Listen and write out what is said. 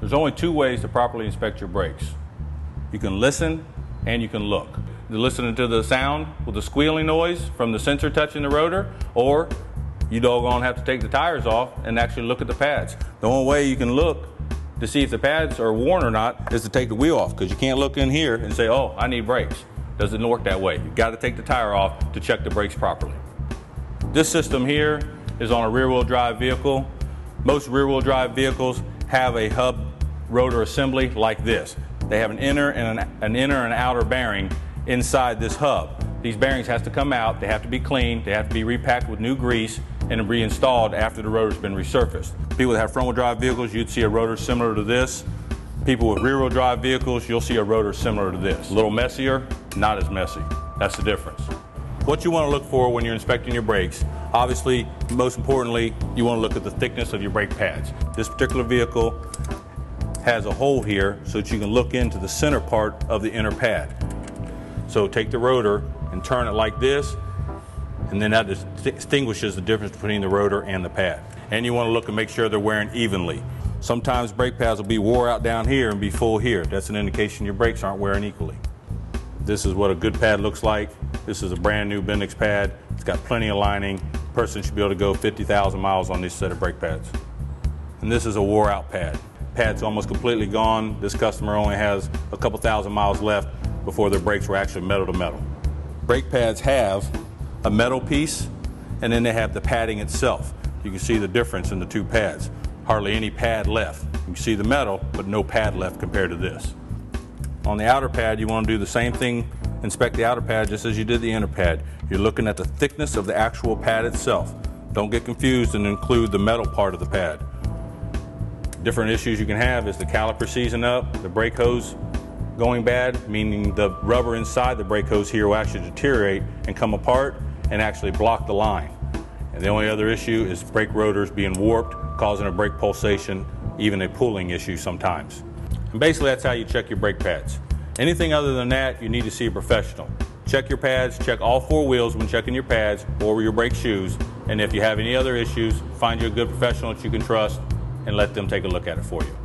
There's only two ways to properly inspect your brakes. You can listen and you can look. You're listening to the sound with the squealing noise from the sensor touching the rotor, or you doggone have to take the tires off and actually look at the pads. The only way you can look to see if the pads are worn or not is to take the wheel off, because you can't look in here and say, oh, I need brakes. Doesn't work that way. You've got to take the tire off to check the brakes properly. This system here is on a rear-wheel drive vehicle. Most rear-wheel drive vehicles have a hub rotor assembly like this. They have an inner and an outer bearing inside this hub. These bearings have to come out, they have to be cleaned, they have to be repacked with new grease and reinstalled after the rotor's been resurfaced. People that have front-wheel drive vehicles, you'd see a rotor similar to this. People with rear-wheel drive vehicles, you'll see a rotor similar to this. A little messier, not as messy. That's the difference. What you want to look for when you're inspecting your brakes, obviously, most importantly, you want to look at the thickness of your brake pads. This particular vehicle has a hole here so that you can look into the center part of the inner pad. So take the rotor and turn it like this, and then that distinguishes the difference between the rotor and the pad. And you want to look and make sure they're wearing evenly. Sometimes brake pads will be wore out down here and be full here. That's an indication your brakes aren't wearing equally. This is what a good pad looks like. This is a brand new Bendix pad. It's got plenty of lining. A person should be able to go 50,000 miles on this set of brake pads. And this is a wore out pad. Pad's almost completely gone. This customer only has a couple thousand miles left before their brakes were actually metal to metal. Brake pads have a metal piece, and then they have the padding itself. You can see the difference in the two pads. Hardly any pad left. You can see the metal, but no pad left compared to this. On the outer pad, you want to do the same thing, inspect the outer pad just as you did the inner pad. You're looking at the thickness of the actual pad itself. Don't get confused and include the metal part of the pad. Different issues you can have is the caliper seizing up, the brake hose going bad, meaning the rubber inside the brake hose here will actually deteriorate and come apart and actually block the line. And the only other issue is brake rotors being warped, causing a brake pulsation, even a pulling issue sometimes. And basically that's how you check your brake pads. Anything other than that, you need to see a professional. Check your pads, check all four wheels when checking your pads or your brake shoes, and if you have any other issues, find you a good professional that you can trust and let them take a look at it for you.